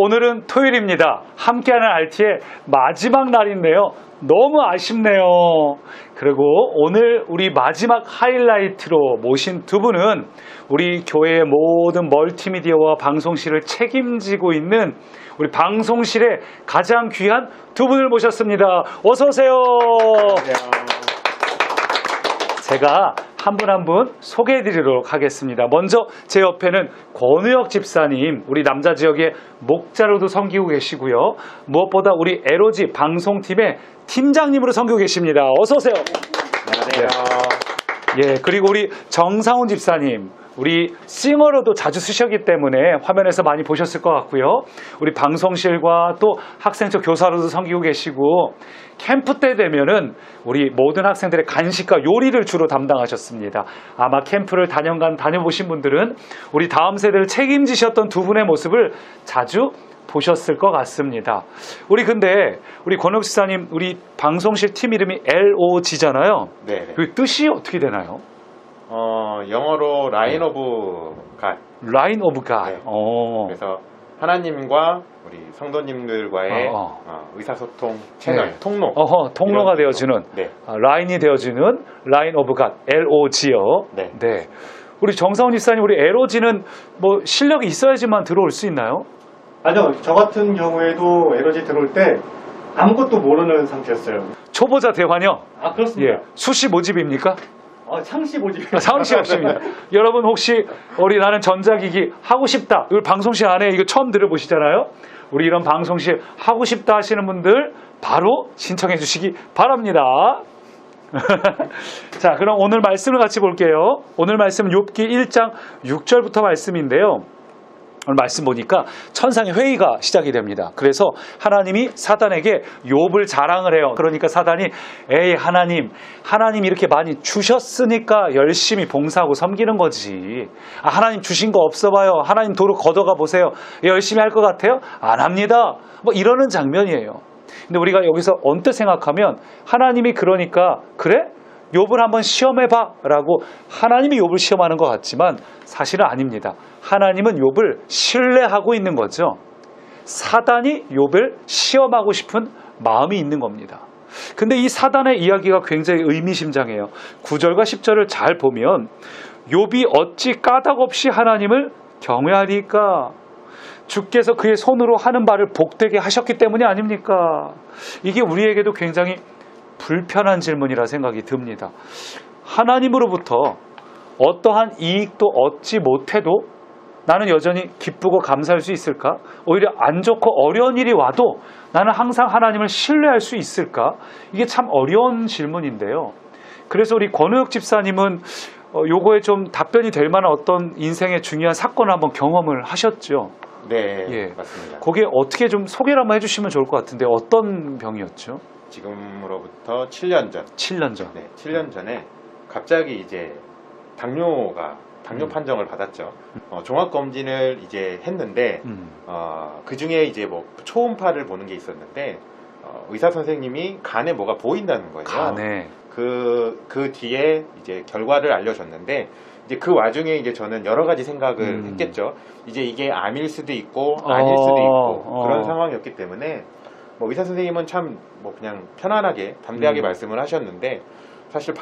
오늘은 토요일입니다. 함께하는 RT의 마지막 날인데요. 너무 아쉽네요. 그리고 오늘 우리 마지막 하이라이트로 모신 두 분은 우리 교회의 모든 멀티미디어와 방송실을 책임지고 있는 우리 방송실의 가장 귀한 두 분을 모셨습니다. 어서 오세요. 제가 한 분 한 분 소개해 드리도록 하겠습니다. 먼저 제 옆에는 권우혁 집사님, 우리 남자 지역의 목자로도 섬기고 계시고요. 무엇보다 우리 LOG 방송팀의 팀장님으로 섬기고 계십니다. 어서 오세요. 안녕하세요. 예, 그리고 우리 정상훈 집사님, 우리 싱어로도 자주 쓰셨기 때문에 화면에서 많이 보셨을 것 같고요. 우리 방송실과 또 학생처 교사로도 섬기고 계시고, 캠프 때 되면은 우리 모든 학생들의 간식과 요리를 주로 담당하셨습니다. 아마 캠프를 단연간 다녀보신 분들은 우리 다음 세대를 책임지셨던 두 분의 모습을 자주 보셨을 것 같습니다. 우리 근데 우리 권혁 집사님, 우리 방송실 팀 이름이 LOG잖아요. 네. 그 뜻이 어떻게 되나요? 영어로 라인 오브 갓. 라인 오브 갓. 네. 그래서 하나님과 우리 성도님들과의 의사소통 채널, 네. 통로. 통로가 이런 되어주는, 네. 라인이 되어주는 라인 오브 갓, LOG요. 네. 네. 우리 정상훈 집사님, 우리 LOG는 뭐 실력이 있어야지만 들어올 수 있나요? 아니요, 저 같은 경우에도 에너지 들어올 때 아무것도 모르는 상태였어요. 초보자 대환영. 아, 그렇습니다. 예. 수시 모집입니까? 상시 모집. 상시 없습니다. 여러분 혹시 우리 나는 전자기기 하고 싶다. 이걸 방송실 안에 이거 처음 들어보시잖아요. 우리 이런 방송실 하고 싶다 하시는 분들 바로 신청해 주시기 바랍니다. 자, 그럼 오늘 말씀을 같이 볼게요. 오늘 말씀 욥기 1장 6절부터 말씀인데요. 오늘 말씀 보니까 천상의 회의가 시작이 됩니다. 그래서 하나님이 사단에게 욥을 자랑을 해요. 그러니까 사단이 에이 하나님 이렇게 많이 주셨으니까 열심히 봉사하고 섬기는 거지. 하나님 주신 거 없어 봐요. 하나님 도로 걷어가 보세요. 열심히 할 것 같아요? 안 합니다. 뭐 이러는 장면이에요. 근데 우리가 여기서 언뜻 생각하면 하나님이 그러니까 그래? 욥을 한번 시험해봐 라고 하나님이 욥을 시험하는 것 같지만 사실은 아닙니다. 하나님은 욥을 신뢰하고 있는 거죠. 사단이 욥을 시험하고 싶은 마음이 있는 겁니다. 근데 이 사단의 이야기가 굉장히 의미심장해요. 9절과 10절을 잘 보면 욥이 어찌 까닭없이 하나님을 경외하리까? 주께서 그의 손으로 하는 바를 복되게 하셨기 때문이 아닙니까? 이게 우리에게도 굉장히 불편한 질문이라 생각이 듭니다. 하나님으로부터 어떠한 이익도 얻지 못해도 나는 여전히 기쁘고 감사할 수 있을까? 오히려 안 좋고 어려운 일이 와도 나는 항상 하나님을 신뢰할 수 있을까? 이게 참 어려운 질문인데요. 그래서 우리 권우혁 집사님은 요거에 좀 답변이 될 만한 어떤 인생의 중요한 사건을 한번 경험을 하셨죠. 네, 예. 맞습니다. 거기에 어떻게 좀 소개를 한번 해주시면 좋을 것 같은데 어떤 병이었죠? 지금으로부터 7년 전. 7년 전. 네, 7년 전에 갑자기 이제 당뇨 판정을 받았죠. 종합검진을 이제 했는데, 그 중에 이제 뭐 초음파를 보는 게 있었는데, 의사 선생님이 간에 뭐가 보인다는 거예요. 간에. 그 뒤에 이제 결과를 알려줬는데, 이제 그 와중에 이제 저는 여러 가지 생각을 했겠죠. 이제 이게 암일 수도 있고, 아닐 수도 있고, 그런 상황이었기 때문에, 뭐 의사 선생님은 참 뭐 그냥 편안하게 담대하게 말씀을 하셨는데 사실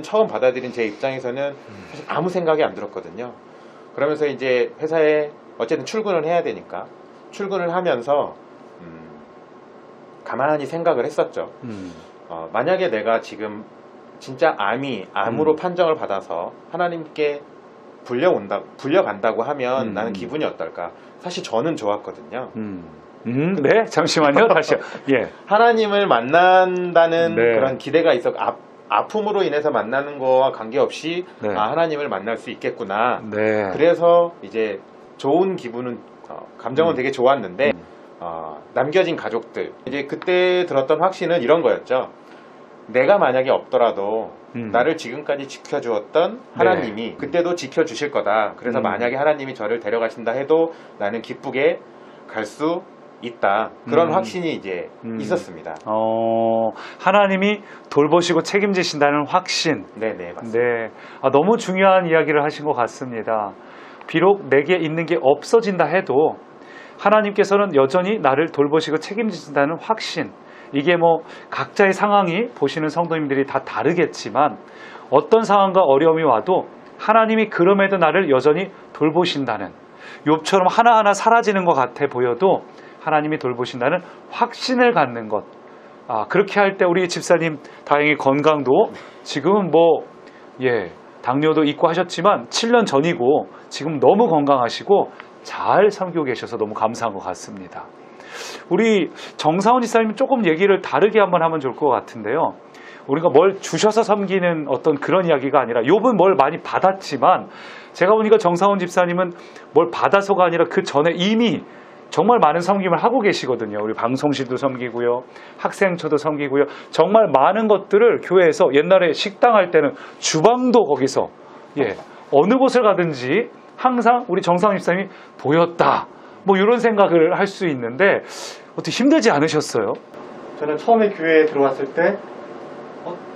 처음 받아들인 제 입장에서는 사실 아무 생각이 안 들었거든요. 그러면서 이제 회사에 어쨌든 출근을 해야 되니까 출근을 하면서 가만히 생각을 했었죠. 만약에 내가 지금 진짜 암으로 판정을 받아서 하나님께 불려간다고 하면 나는 기분이 어떨까? 사실 저는 좋았거든요. 네, 잠시만요. 다시요. 예. 하나님을 만난다는 네. 그런 기대가 있어 아픔으로 인해서 만나는 거와 관계없이 네. 하나님을 만날 수 있겠구나. 네. 그래서 이제 좋은 기분은 감정은 되게 좋았는데 남겨진 가족들 이제 그때 들었던 확신은 이런 거였죠. 내가 만약에 없더라도 나를 지금까지 지켜주었던 하나님이 그때도 지켜주실 거다. 그래서 만약에 하나님이 저를 데려가신다 해도 나는 기쁘게 갈 수 있다. 그런 확신이 이제 있었습니다. 하나님이 돌보시고 책임지신다는 확신. 네네, 맞습니다. 네. 너무 중요한 이야기를 하신 것 같습니다. 비록 내게 있는 게 없어진다 해도 하나님께서는 여전히 나를 돌보시고 책임지신다는 확신. 이게 뭐 각자의 상황이 보시는 성도님들이 다 다르겠지만 어떤 상황과 어려움이 와도 하나님이 그럼에도 나를 여전히 돌보신다는, 욥처럼 하나하나 사라지는 것 같아 보여도 하나님이 돌보신다는 확신을 갖는 것. 그렇게 할 때 우리 집사님 다행히 건강도 지금은 당뇨도 있고 하셨지만 7년 전이고 지금 너무 건강하시고 잘 섬기고 계셔서 너무 감사한 것 같습니다. 우리 정사원 집사님 조금 얘기를 다르게 한번 하면 좋을 것 같은데요. 우리가 뭘 주셔서 섬기는 어떤 그런 이야기가 아니라, 욥은 뭘 많이 받았지만 제가 보니까 정사원 집사님은 뭘 받아서가 아니라 그 전에 이미 정말 많은 섬김을 하고 계시거든요. 우리 방송실도 섬기고요, 학생처도 섬기고요, 정말 많은 것들을 교회에서, 옛날에 식당 할 때는 주방도 거기서 어느 곳을 가든지 항상 우리 정사원 집사님이 보였다, 뭐 이런 생각을 할 수 있는데 어떻게 힘들지 않으셨어요? 저는 처음에 교회에 들어왔을 때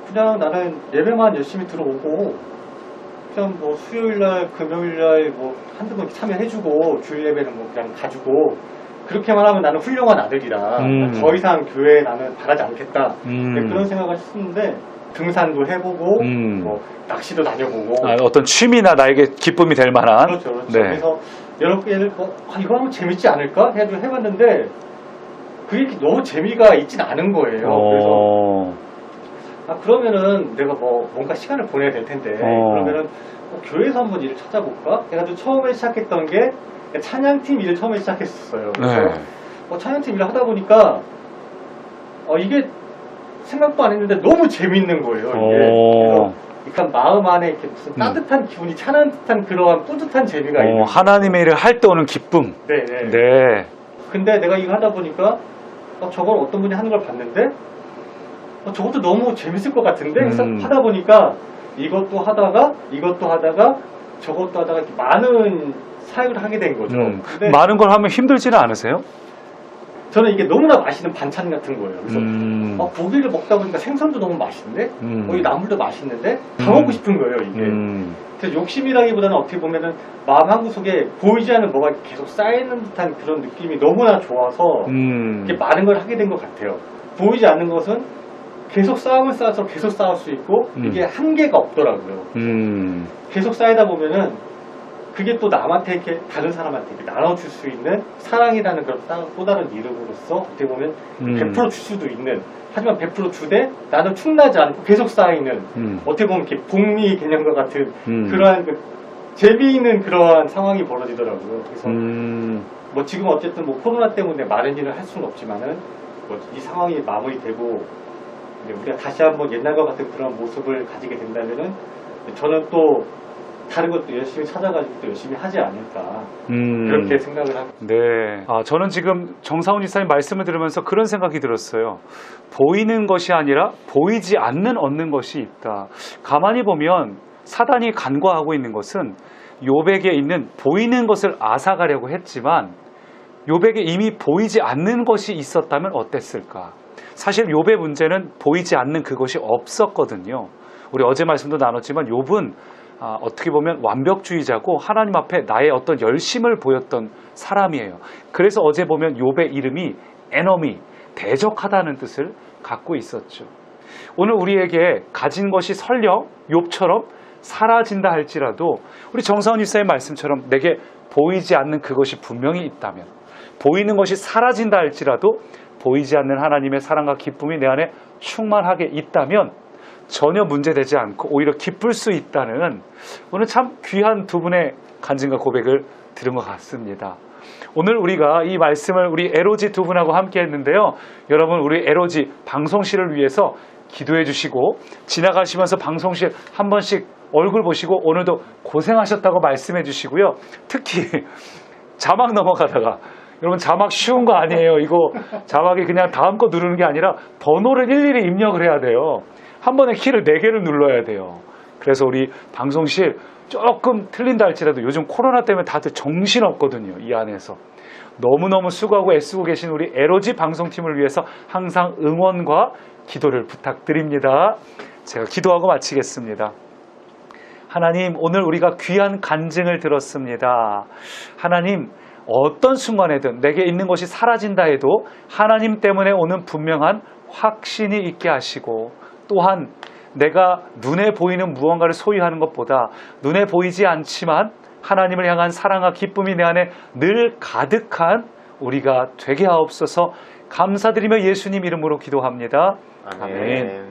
그냥 나는 예배만 열심히 들어오고 그냥 뭐 수요일날 금요일날 뭐 한두 번 참여해주고 주일 예배는 뭐 그냥 가지고 그렇게만 하면 나는 훌륭한 아들이라 더 이상 교회에 나는 바라지 않겠다, 그런 생각을 했었는데 등산도 해보고 뭐 낚시도 다녀보고 어떤 취미나 나에게 기쁨이 될 만한. 그렇죠. 네. 그래서 여러 개를 이거 하면 재밌지 않을까 해봤는데 그게 너무 재미가 있진 않은 거예요. 그래서 그러면은 내가 뭔가 시간을 보내야 될 텐데 그러면은 교회에서 한번 일을 찾아볼까 해가지고 처음에 시작했던 게 찬양팀 일을 처음에 시작했었어요. 그래서 찬양팀 일을 하다 보니까 이게 생각도 안 했는데 너무 재밌는 거예요. 이게. 그래서 약간 마음 안에 이렇게 무슨 따뜻한 기운이 차는 듯한 그러한 뿌듯한 재미가 있는 하나님의 일을 할 때 오는 기쁨. 네. 근데 내가 이거 하다 보니까 저걸 어떤 분이 하는 걸 봤는데 저것도 너무 재밌을 것 같은데 해서 하다 보니까 이것도 하다가 저것도 하다가 이렇게 많은 사역을 하게 된 거죠. 근데 많은 걸 하면 힘들지는 않으세요? 저는 이게 너무나 맛있는 반찬 같은 거예요. 그래서 고기를 먹다 보니까 생선도 너무 맛있는데 이 나물도 맛있는데 다 먹고 싶은 거예요, 이게. 그래서 욕심이라기보다는 어떻게 보면은 마음 한구석에 보이지 않는 뭐가 계속 쌓이는 듯한 그런 느낌이 너무나 좋아서 이렇게 많은 걸 하게 된 것 같아요. 보이지 않는 것은 계속 쌓으면 쌓을수록 계속 쌓을 수 있고 이게 한계가 없더라고요. 계속 쌓이다 보면은 그게 또 남한테 이렇게 다른 사람한테 이렇게 나눠줄 수 있는 사랑이라는 그런 또 다른 이름으로서 어떻게 보면 100% 줄 수도 있는, 하지만 100% 주되 나는 충나지 않고 계속 쌓이는 어떻게 보면 이렇게 복리 개념과 같은 그러한 재미있는 그러한 상황이 벌어지더라고요. 그래서 뭐 지금 어쨌든 뭐 코로나 때문에 많은 일을 할 수는 없지만은 뭐 이 상황이 마무리되고 우리가 다시 한번 옛날과 같은 그런 모습을 가지게 된다면은 저는 또 다른 것도 열심히 찾아가지고 또 열심히 하지 않을까 그렇게 생각을 합니다. 네. 저는 지금 정사훈 집사님 말씀을 들으면서 그런 생각이 들었어요. 보이는 것이 아니라 보이지 않는 얻는 것이 있다. 가만히 보면 사단이 간과하고 있는 것은 욥에게 있는 보이는 것을 앗아가려고 했지만 욥에게 이미 보이지 않는 것이 있었다면 어땠을까? 사실 욥의 문제는 보이지 않는 그것이 없었거든요. 우리 어제 말씀도 나눴지만 욥은 어떻게 보면 완벽주의자고 하나님 앞에 나의 어떤 열심을 보였던 사람이에요. 그래서 어제 보면 욥의 이름이 에너미, 대적하다는 뜻을 갖고 있었죠. 오늘 우리에게 가진 것이 설령 욥처럼 사라진다 할지라도 우리 정사훈 집사의 말씀처럼 내게 보이지 않는 그것이 분명히 있다면, 보이는 것이 사라진다 할지라도 보이지 않는 하나님의 사랑과 기쁨이 내 안에 충만하게 있다면 전혀 문제되지 않고 오히려 기쁠 수 있다는, 오늘 참 귀한 두 분의 간증과 고백을 들은 것 같습니다. 오늘 우리가 이 말씀을 우리 에로지 두 분하고 함께 했는데요. 여러분, 우리 에로지 방송실을 위해서 기도해 주시고 지나가시면서 방송실 한 번씩 얼굴 보시고 오늘도 고생하셨다고 말씀해 주시고요. 특히 자막 넘어가다가, 여러분 자막 쉬운 거 아니에요. 이거 자막이 그냥 다음 거 누르는 게 아니라 번호를 일일이 입력을 해야 돼요. 한 번에 키를 4개를 눌러야 돼요. 그래서 우리 방송실 조금 틀린다 할지라도 요즘 코로나 때문에 다들 정신없거든요. 이 안에서. 너무너무 수고하고 애쓰고 계신 우리 에로지 방송팀을 위해서 항상 응원과 기도를 부탁드립니다. 제가 기도하고 마치겠습니다. 하나님, 오늘 우리가 귀한 간증을 들었습니다. 하나님, 어떤 순간에든 내게 있는 것이 사라진다 해도 하나님 때문에 오는 분명한 확신이 있게 하시고, 또한 내가 눈에 보이는 무언가를 소유하는 것보다 눈에 보이지 않지만 하나님을 향한 사랑과 기쁨이 내 안에 늘 가득한 우리가 되게 하옵소서. 감사드리며 예수님 이름으로 기도합니다. 아멘. 아멘.